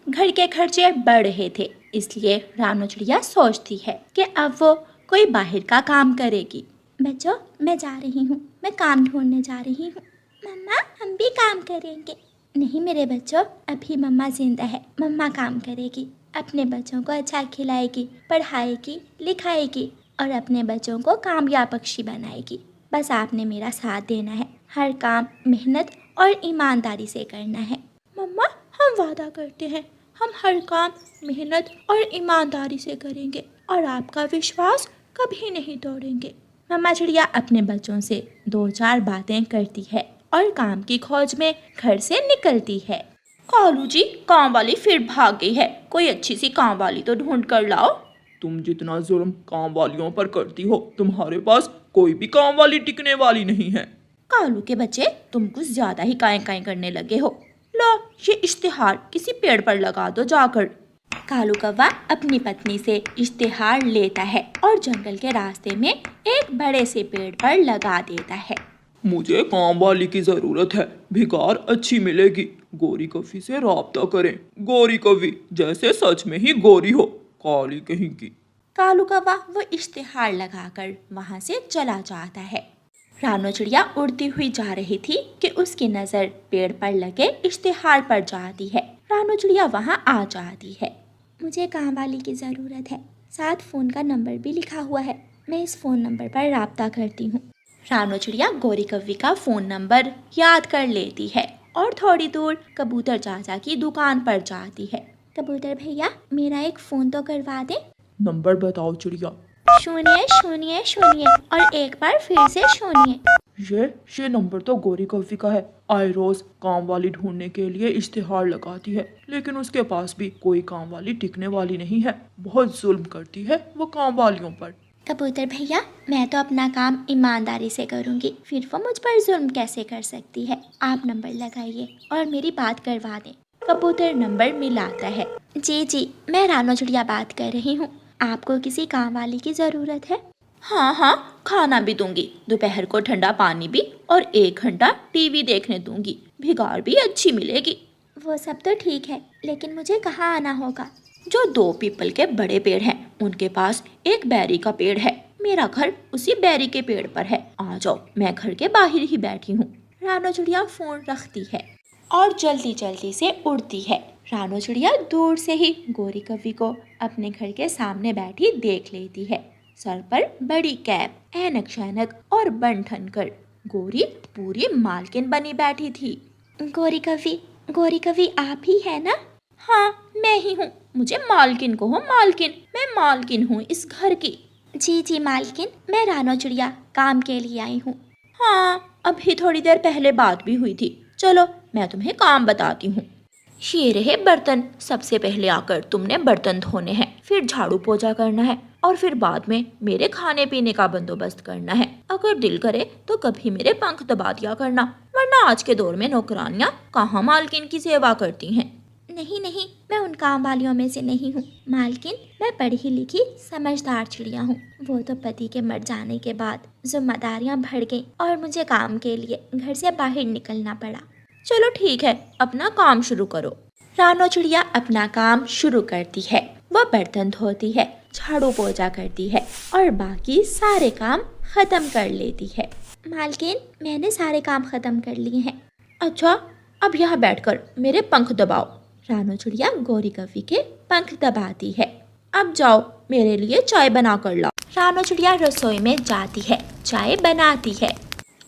घर के खर्चे बढ़ रहे थे, इसलिए रानो चिड़िया सोचती है कि अब वो कोई बाहर का काम करेगी। बच्चों, मैं जा रही हूँ, मैं काम ढूंढने जा रही हूँ। मम्मा, हम भी काम करेंगे। नहीं मेरे बच्चों, अभी मम्मा जिंदा है, मम्मा काम करेगी, अपने बच्चों को अच्छा खिलाएगी, पढ़ाएगी, लिखाएगी और अपने बच्चों को कामयाब पक्षी बनाएगी। बस आपने मेरा साथ देना है, हर काम मेहनत और ईमानदारी से करना है। मम्मा, हम वादा करते हैं, हम हर काम मेहनत और ईमानदारी से करेंगे और आपका विश्वास कभी नहीं तोड़ेंगे। मम्मा चिड़िया अपने बच्चों से 2-4 बातें करती है और काम की खोज में घर से निकलती है। कालू जी, काम वाली फिर भाग गई है, कोई अच्छी सी काम वाली तो ढूंढ कर लाओ। तुम जितना जुल्म काम वालियों पर करती हो, तुम्हारे पास कोई भी काम वाली टिकने वाली नहीं है। कालू के बच्चे, तुम कुछ ज्यादा ही काएं काएं करने लगे हो। लो, ये इश्तिहार किसी पेड़ पर लगा दो जाकर। कालू कौवा अपनी पत्नी से इश्तिहार लेता है और जंगल के रास्ते में एक बड़े से पेड़ पर लगा देता है। मुझे काम वाली की जरूरत है, भिकार अच्छी मिलेगी, गोरी कवि से राब्ता करें। गोरी कवि जैसे सच में ही गोरी हो, काली कहीं की। कालू कौवा वो इश्तिहार लगाकर वहां से चला जाता है। रानो चिड़िया उड़ती हुई जा रही थी कि उसकी नजर पेड़ पर लगे इश्तिहार पर जाती है। रानो चिड़िया वहां आ जाती है। मुझे काम वाली की ज़रूरत है, साथ फ़ोन का नंबर भी लिखा हुआ है, मैं इस फ़ोन नंबर पर राब्ता करती हूँ। रानो चिड़िया गोरी कव्वी का फ़ोन नंबर याद कर लेती है और थोड़ी दूर कबूतर चाचा की दुकान पर जाती है। कबूतर भैया, मेरा एक फ़ोन तो करवा दे। नंबर बताओ चिड़िया। 0 0 0 और एक बार फिर से 0। ये नंबर तो गोरी कव्वी का है। आए रोज काम वाली ढूंढने के लिए इश्तिहार लगाती है, लेकिन उसके पास भी कोई काम वाली टिकने वाली नहीं है। बहुत जुल्म करती है वो काम वालियों पर। कबूतर भैया, मैं तो अपना काम ईमानदारी से करूंगी, फिर वो मुझ पर जुल्म कैसे कर सकती है। आप नंबर लगाइए और मेरी बात करवा दें। कबूतर नंबर मिलाता है। जी, मैं रानो चिड़िया बात कर रही हूँ, आपको किसी काम वाली की ज़रूरत है? हाँ, खाना भी दूंगी, दोपहर को ठंडा पानी भी और 1 घंटा टीवी देखने दूंगी, भिगार भी अच्छी मिलेगी। वो सब तो ठीक है, लेकिन मुझे कहाँ आना होगा? जो 2 पीपल के बड़े पेड़ हैं, उनके पास एक बैरी का पेड़ है। मेरा घर उसी बैरी के पेड़ पर है। आ जाओ, मैं घर के बाहर ही बैठी हूँ। रानो चिड़िया फोन रखती है और जल्दी जल्दी से उड़ती है। रानो चिड़िया दूर से ही गोरी कव्वी को अपने घर के सामने बैठी देख लेती है। सर पर बड़ी कैप, ऐनक शैनक और बन ठन कर गोरी पूरी मालकिन बनी बैठी थी। गोरी कव्वी आप ही है ना? हाँ, मैं ही हूँ। मुझे मालकिन कहो, मालकिन। मैं मालकिन हूँ इस घर की। जी मालकिन, मैं रानो चिड़िया काम के लिए आई हूँ। हाँ, अभी थोड़ी देर पहले बात भी हुई थी। चलो, मैं तुम्हें काम बताती हूँ। ये रहे बर्तन। सबसे पहले आकर तुमने बर्तन धोने हैं, फिर झाड़ू पोछा करना है और फिर बाद में मेरे खाने पीने का बंदोबस्त करना है। अगर दिल करे तो कभी मेरे पंख दबा दिया करना, वरना आज के दौर में नौकरानियाँ कहाँ मालकिन की सेवा करती हैं। नहीं, मैं उन काम वालियों में से नहीं हूँ मालकिन, मैं पढ़ी लिखी समझदार चिड़िया हूँ। वो तो पति के मर जाने के बाद जिम्मेदारियाँ बढ़ गईं और मुझे काम के लिए घर से बाहर निकलना पड़ा। चलो ठीक है, अपना काम शुरू करो। रानो चिड़िया अपना काम शुरू करती है। वह बर्तन धोती है, झाड़ू पोछा करती है और बाकी सारे काम खत्म कर लेती है। मालकिन, मैंने सारे काम खत्म कर लिए हैं। अच्छा, अब यहाँ बैठकर मेरे पंख दबाओ। रानो चिड़िया गोरी कव्वी के पंख दबाती है। अब जाओ, मेरे लिए चाय बना कर लाओ। रानो चिड़िया रसोई में जाती है, चाय बनाती है।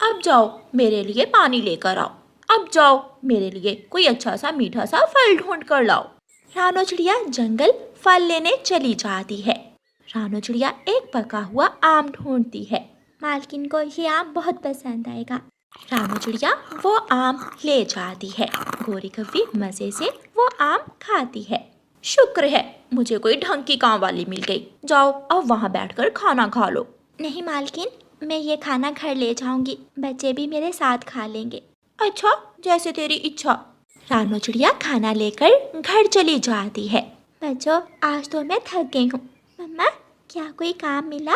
अब जाओ, मेरे लिए पानी लेकर आओ। अब जाओ, मेरे लिए कोई अच्छा सा मीठा सा फल ढूंढ कर लाओ। रानो चिड़िया जंगल फल लेने चली जाती है। रानो चिड़िया एक पका हुआ आम ढूंढती है। मालकिन को ये आम बहुत पसंद आएगा। रानो चिड़िया वो आम ले जाती है। गोरी कव्वी मजे से वो आम खाती है। शुक्र है मुझे कोई ढंग की काम वाली मिल गई। जाओ, अब वहाँ बैठकर खाना खा लो। नहीं मालकिन, मैं ये खाना घर ले जाऊंगी, बच्चे भी मेरे साथ खा लेंगे। अच्छा, जैसे तेरी इच्छा। रानो चिड़िया खाना लेकर घर चली जाती है। बच्चों, आज तो मैं थक गई हूँ। मम्मा, क्या कोई काम मिला?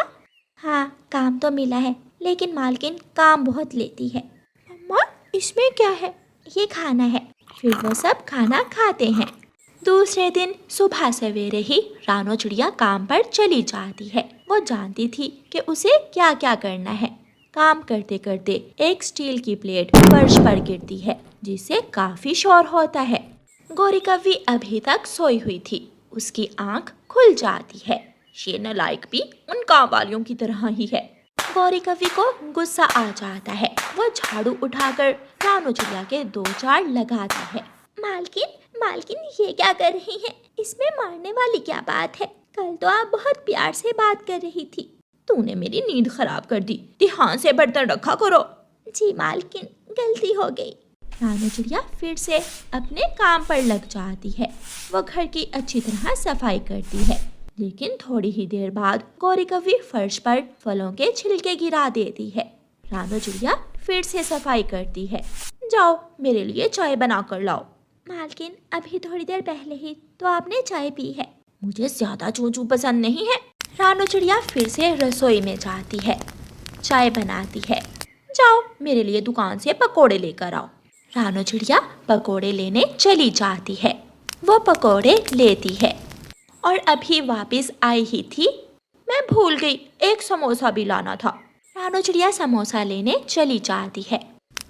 हाँ, काम तो मिला है, लेकिन मालकिन काम बहुत लेती है। मम्मा, इसमें क्या है? ये खाना है। फिर वो सब खाना खाते हैं। दूसरे दिन सुबह सवेरे ही रानो चिड़िया काम पर चली जाती है। वो जानती थी कि उसे क्या क्या करना है। काम करते करते एक स्टील की प्लेट फर्श पर गिरती है, जिससे काफी शोर होता है। गौरी कव्वी अभी तक सोई हुई थी। उसकी आंख खुल जाती है। ये नालायक भी उन काम वालियों की तरह ही है। गौरी कव्वी को गुस्सा आ जाता है। वो झाड़ू उठाकर रानो चिड़िया के 2-4 लगाती है। मालकिन ये क्या कर रही हैं? इसमें मारने वाली क्या बात है? कल तो आप बहुत प्यार से बात कर रही थी। तूने मेरी नींद खराब कर दी। ध्यान से बर्तन रखा करो। जी मालकिन, गलती हो गई। रानो चिड़िया फिर से अपने काम पर लग जाती है। वो घर की अच्छी तरह सफाई करती है, लेकिन थोड़ी ही देर बाद गौरी कव्वी फर्श पर फलों के छिलके गिरा देती है। रानो चिड़िया फिर से सफाई करती है। जाओ, मेरे लिए चाय बना कर लाओ। मालकिन, अभी थोड़ी देर पहले ही तो आपने चाय पी है। मुझे ज्यादा चूचू पसंद नहीं है। रानो चिड़िया फिर से रसोई में जाती है, चाय बनाती है। जाओ, मेरे लिए दुकान से पकोड़े लेकर आओ। रानो चिड़िया पकोड़े लेने चली जाती है। वो पकोड़े लेती है और अभी वापस आई ही थी। मैं भूल गई, एक समोसा भी लाना था। रानो चिड़िया समोसा लेने चली जाती है।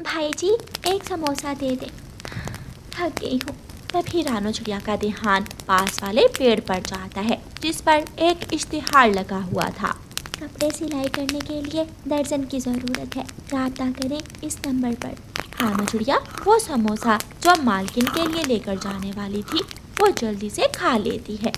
भाई जी, एक समोसा दे दे, थक गई हूँ। तभी रानो चिड़िया का ध्यान पास वाले पेड़ पर जाता है, जिस पर एक इश्तिहार लगा हुआ था। कपड़े सिलाई करने के लिए दर्जन की ज़रूरत है, राब्ता करें इस नंबर पर। रानो चिड़िया वो समोसा जो मालकिन के लिए लेकर जाने वाली थी, वो जल्दी से खा लेती है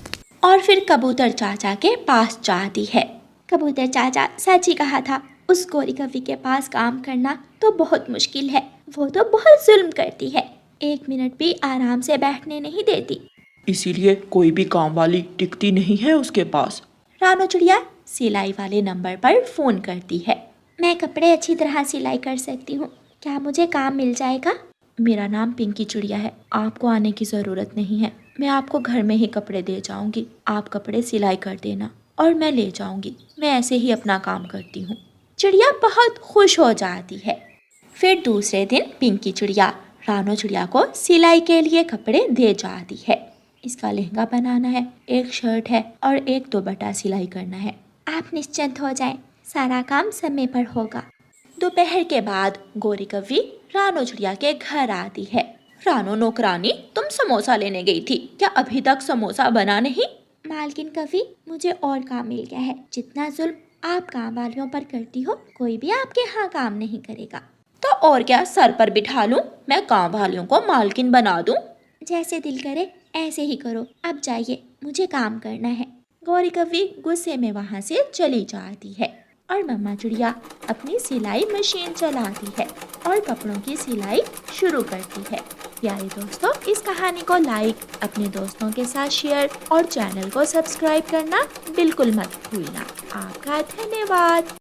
और फिर कबूतर चाचा के पास जाती है। कबूतर चाचा, सच ही कहा था, उस गौरी कव्वी के पास काम करना तो बहुत मुश्किल है। वो तो बहुत जुल्म करती है, 1 मिनट भी आराम से बैठने नहीं देती। इसीलिए कोई भी काम वाली टिकती नहीं है उसके पास। रानो चिड़िया सिलाई वाले नंबर पर फोन करती है। मैं कपड़े अच्छी तरह सिलाई कर सकती हूँ, क्या मुझे काम मिल जाएगा? मेरा नाम पिंकी चिड़िया है, आपको आने की ज़रूरत नहीं है। मैं आपको घर में ही कपड़े दे जाऊंगी, आप कपड़े सिलाई कर देना और मैं ले जाऊंगी। मैं ऐसे ही अपना काम करती हूँ। चिड़िया बहुत खुश हो जाती है। फिर दूसरे दिन पिंकी चिड़िया रानो चिड़िया को सिलाई के लिए कपड़े दे जाती है। इसका लहंगा बनाना है, एक शर्ट है और एक दुपट्टा सिलाई करना है। आप निश्चिंत हो जाएं, सारा काम समय पर होगा। दोपहर के बाद गौरी कव्वी रानो चिड़िया के घर आती है। रानो नौकरानी, तुम समोसा लेने गई थी, क्या अभी तक समोसा बना नहीं? मालकिन कव्वी, मुझे और काम मिल गया है। जितना जुल्म आप काम वालियों पर करती हो, कोई भी आपके यहाँ काम नहीं करेगा। तो और क्या, सर पर बिठा लूं? मैं काम वालियों को मालकिन बना दूं? जैसे दिल करे ऐसे ही करो। अब जाइए, मुझे काम करना है। गौरी कव्वी गुस्से में वहाँ से चली जाती है और मम्मा चिड़िया अपनी सिलाई मशीन चलाती है और कपड़ों की सिलाई शुरू करती है। प्यारे दोस्तों, इस कहानी को लाइक, अपने दोस्तों के साथ शेयर और चैनल को सब्सक्राइब करना बिल्कुल मत भूलना। आपका धन्यवाद।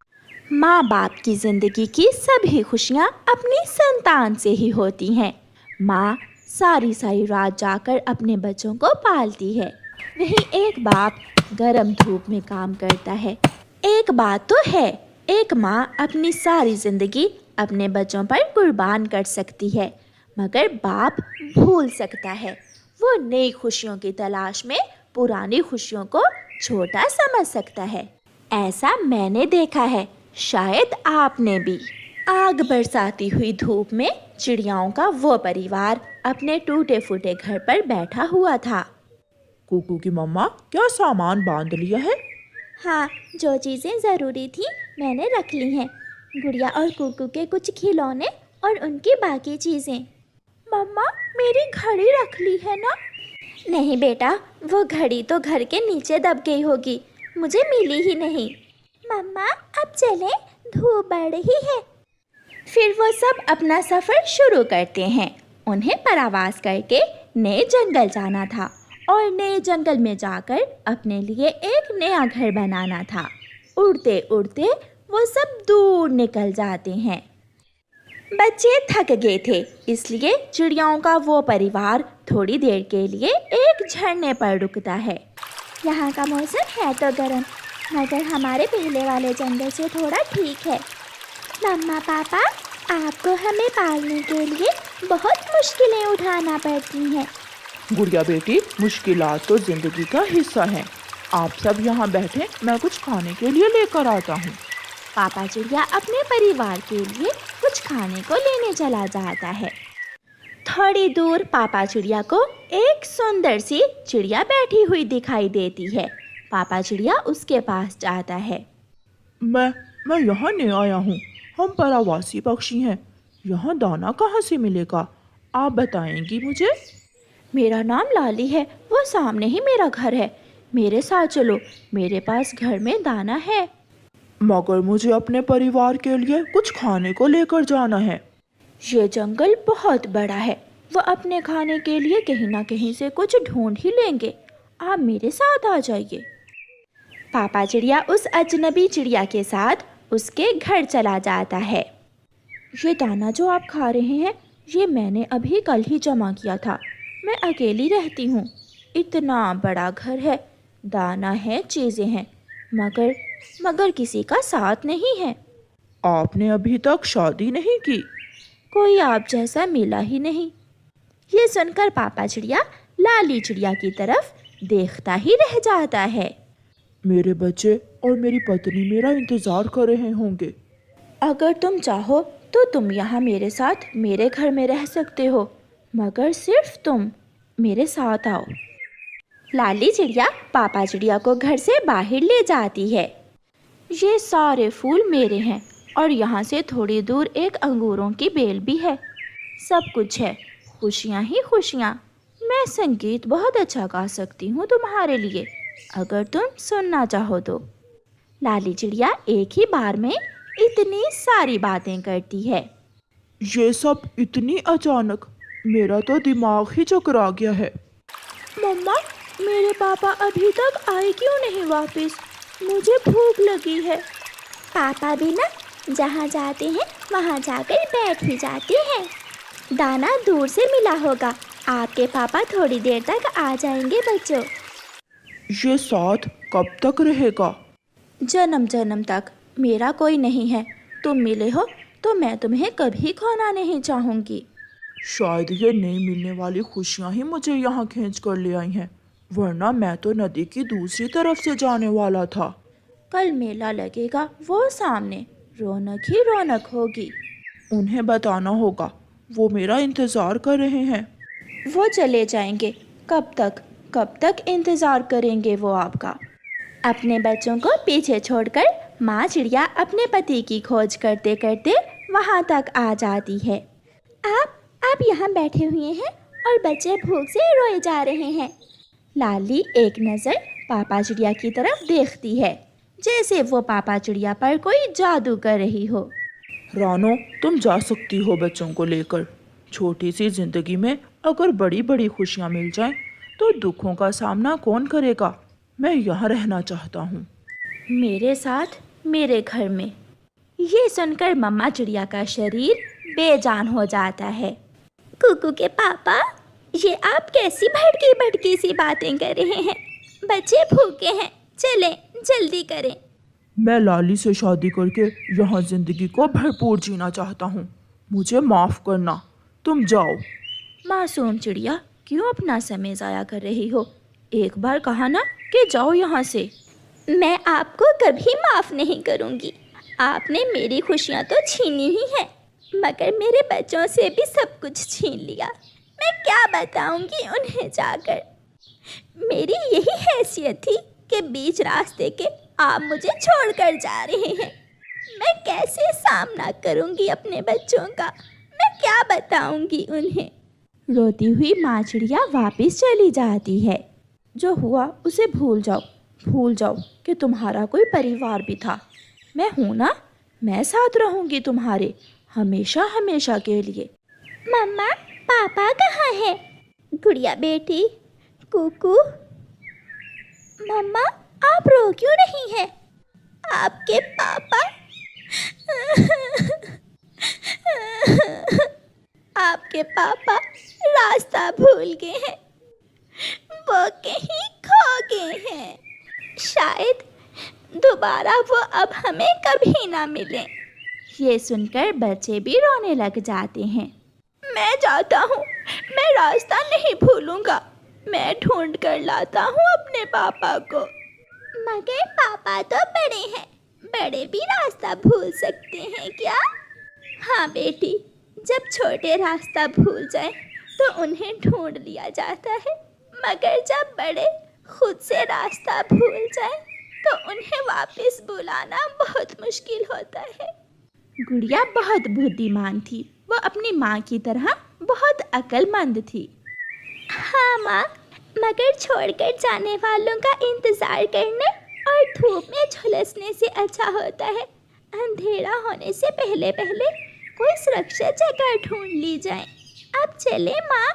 माँ बाप की जिंदगी की सभी खुशियाँ अपनी संतान से ही होती हैं। माँ सारी सारी रात जाकर अपने बच्चों को पालती है, वहीं एक बाप गरम धूप में काम करता है। एक बात तो है, एक माँ अपनी सारी जिंदगी अपने बच्चों पर कुर्बान कर सकती है, मगर बाप भूल सकता है। वो नई खुशियों की तलाश में पुरानी खुशियों को छोटा समझ सकता है। ऐसा मैंने देखा है, शायद आपने भी। आग बरसाती हुई धूप में चिड़ियाओं का वो परिवार अपने टूटे फूटे घर पर बैठा हुआ था। कुकू की मम्मा, क्या सामान बांध लिया है? हाँ, जो चीज़ें ज़रूरी थी मैंने रख ली हैं। गुड़िया और कुकू के कुछ खिलौने और उनकी बाकी चीज़ें। मम्मा, मेरी घड़ी रख ली है ना? नहीं बेटा, वो घड़ी तो घर के नीचे दब गई होगी, मुझे मिली ही नहीं। मम्मा, अब चलें, धूप बढ़ रही है। फिर वो सब अपना सफ़र शुरू करते हैं। उन्हें परावास करके नए जंगल जाना था और नए जंगल में जाकर अपने लिए एक नया घर बनाना था। उड़ते उड़ते वो सब दूर निकल जाते हैं। बच्चे थक गए थे, इसलिए चिड़ियाओं का वो परिवार थोड़ी देर के लिए एक झरने पर रुकता है। यहाँ का मौसम है तो गर्म, मगर हमारे पहले वाले जंगल से थोड़ा ठीक है। मम्मा पापा, आपको हमें पालने के लिए बहुत मुश्किलें उठाना पड़ती हैं। गुड़िया बेटी, मुश्किलात तो जिंदगी का हिस्सा है। आप सब यहाँ बैठे, मैं कुछ खाने के लिए लेकर आता हूँ। पापा चिड़िया अपने परिवार के लिए कुछ खाने को लेने चला जाता है। थोड़ी दूर पापा चिड़िया को एक सुंदर सी चिड़िया बैठी हुई दिखाई देती है। पापा चिड़िया उसके पास जाता है। मैं यहाँ नहीं आया हूँ। हम परावासी पक्षी हैं। यहाँ दाना कहाँ से मिलेगा, आप बताएंगी मुझे? मेरा नाम लाली है, वो सामने ही मेरा घर है। मेरे साथ चलो, मेरे पास घर में दाना है। मगर मुझे अपने परिवार के लिए कुछ खाने को लेकर जाना है। ये जंगल बहुत बड़ा है, वो अपने खाने के लिए कहीं ना कहीं से कुछ ढूंढ ही लेंगे। आप मेरे साथ आ जाइए। पापा चिड़िया उस अजनबी चिड़िया के साथ उसके घर चला जाता है। ये दाना जो आप खा रहे हैं, ये मैंने अभी कल ही जमा किया था। मैं अकेली रहती हूँ। इतना बड़ा घर है, दाना है, चीज़ें हैं, मगर किसी का साथ नहीं है। आपने अभी तक शादी नहीं की? कोई आप जैसा मिला ही नहीं। ये सुनकर पापा चिड़िया लाली चिड़िया की तरफ देखता ही रह जाता है। मेरे बच्चे और मेरी पत्नी मेरा इंतजार कर रहे होंगे। अगर तुम चाहो तो तुम यहाँ मेरे साथ मेरे घर में रह सकते हो, मगर सिर्फ तुम मेरे साथ आओ। लाली चिड़िया पापा चिड़िया को घर से बाहर ले जाती है। ये सारे फूल मेरे हैं और यहाँ से थोड़ी दूर एक अंगूरों की बेल भी है। सब कुछ है, खुशियाँ ही खुशियाँ। मैं संगीत बहुत अच्छा गा सकती हूँ तुम्हारे लिए, अगर तुम सुनना चाहो तो। लाली चिड़िया एक ही बार में इतनी सारी बातें करती है। ये सब इतनी अचानक, मेरा तो दिमाग ही चकरा गया है। मम्मा, मेरे पापा अभी तक आए क्यों नहीं वापस? मुझे भूख लगी है। पापा भी ना जहाँ जाते हैं वहाँ जाकर बैठ ही जाते हैं। दाना दूर से मिला होगा, आपके पापा थोड़ी देर तक आ जाएंगे बच्चों। ये साथ कब तक रहेगा? जन्म जन्म तक। मेरा कोई नहीं है, तुम मिले हो तो मैं तुम्हें कभी खोना नहीं चाहूँगी। शायद ये नहीं मिलने वाली खुशियाँ ही मुझे यहाँ खींच कर ले आई हैं, वरना मैं तो नदी की दूसरी तरफ से जाने वाला था। कल मेला लगेगा, वो सामने रौनक ही रौनक होगी। उन्हें बताना होगा, वो मेरा इंतजार कर रहे हैं। वो चले जाएंगे, कब तक इंतजार करेंगे वो आपका? अपने बच्चों को पीछे छोड़कर माँ चिड़िया अपने पति की खोज करते करते वहाँ तक आ जाती है। आप यहाँ बैठे हुए हैं और बच्चे भूख से रोए जा रहे हैं। लाली एक नज़र पापा चिड़िया की तरफ देखती है, जैसे वो पापा चिड़िया पर कोई जादू कर रही हो। रानो, तुम जा सकती हो बच्चों को लेकर। छोटी सी जिंदगी में अगर बड़ी बड़ी खुशियाँ मिल जाएं, तो दुखों का सामना कौन करेगा? मैं यहाँ रहना चाहता हूँ। मेरे साथ मेरे घर में। ये सुनकर मम्मा चिड़िया का शरीर बेजान हो जाता है। कुकू के पापा, ये आप कैसी भड़की भड़की सी बातें कर रहे हैं? बच्चे भूखे हैं, चलें जल्दी करें। मैं लाली से शादी करके यहाँ जिंदगी को भरपूर जीना चाहता हूँ। मुझे माफ करना, तुम जाओ। मासूम चिड़िया, क्यों अपना समय ज़ाया कर रही हो? एक बार कहा ना कि जाओ यहाँ से। मैं आपको कभी माफ़ नहीं करूँगी। आपने मेरी खुशियाँ तो छीनी ही हैं, मगर मेरे बच्चों से भी सब कुछ छीन लिया। मैं क्या बताऊँगी उन्हें जाकर। मेरी यही हैसियत थी कि बीच रास्ते के आप मुझे छोड़कर जा रहे हैं। मैं कैसे सामना करूँगी अपने बच्चों का? मैं क्या बताऊँगी उन्हें? रोती हुई माँ चिड़िया वापस चली जाती है। जो हुआ उसे भूल जाओ कि तुम्हारा कोई परिवार भी था। मैं हूँ ना, मैं साथ रहूँगी तुम्हारे हमेशा हमेशा के लिए। मम्मा, पापा कहाँ हैं? गुड़िया बेटी, कुकू। मम्मा, आप रो क्यों रही हैं? आपके पापा आपके पापा रास्ता भूल गए हैं, वो कहीं खो गए हैं। शायद दोबारा वो अब हमें कभी ना मिले। ये सुनकर बच्चे भी रोने लग जाते हैं। मैं जाता हूँ, मैं रास्ता नहीं भूलूंगा। मैं ढूंढ कर लाता हूँ अपने पापा को। मगर पापा तो बड़े हैं, बड़े भी रास्ता भूल सकते हैं क्या? हाँ बेटी, जब छोटे रास्ता भूल जाएं तो उन्हें ढूंढ लिया जाता है, मगर जब बड़े खुद से रास्ता भूल जाएं तो उन्हें वापस बुलाना बहुत मुश्किल होता है। गुड़िया बहुत बुद्धिमान थी, वो अपनी माँ की तरह बहुत अक्लमंद थी। हाँ माँ, मगर छोड़कर जाने वालों का इंतज़ार करने और धूप में झुलसने से अच्छा होता है अंधेरा होने से पहले पहले कोई सुरक्षित जगह ढूंढ ली जाए। अब चले माँ।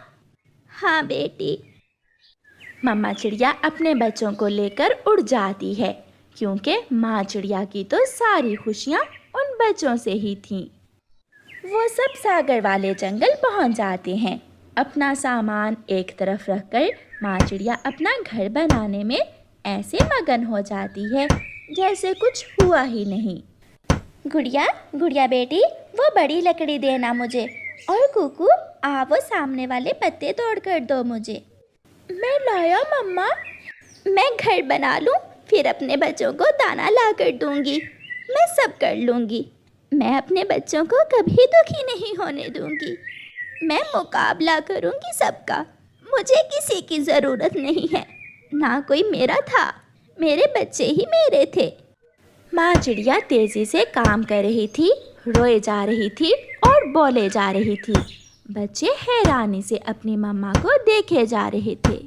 हाँ बेटी। मम्मा चिड़िया अपने बच्चों को लेकर उड़ जाती है, क्योंकि माँ चिड़िया की तो सारी खुशियाँ उन बच्चों से ही थीं। वो सब सागर वाले जंगल पहुँच जाते हैं। अपना सामान एक तरफ रखकर माँ चिड़िया अपना घर बनाने में ऐसे मगन हो जाती है जैसे कुछ हुआ ही नहीं। गुड़िया, गुड़िया बेटी, वो बड़ी लकड़ी देना मुझे, और कुकू आ वो सामने वाले पत्ते तोड़ कर दो मुझे। मैं लाया मम्मा। मैं घर बना लूँ, फिर अपने बच्चों को दाना ला कर दूँगी। मैं सब कर लूँगी। मैं अपने बच्चों को कभी दुखी नहीं होने दूँगी। मैं मुकाबला करूँगी सबका। मुझे किसी की ज़रूरत नहीं है, ना कोई मेरा था, मेरे बच्चे ही मेरे थे। माँ चिड़िया तेज़ी से काम कर रही थी, रोए जा रही थी और बोले जा रही थी। बच्चे हैरानी से अपनी मम्मा को देखे जा रहे थे।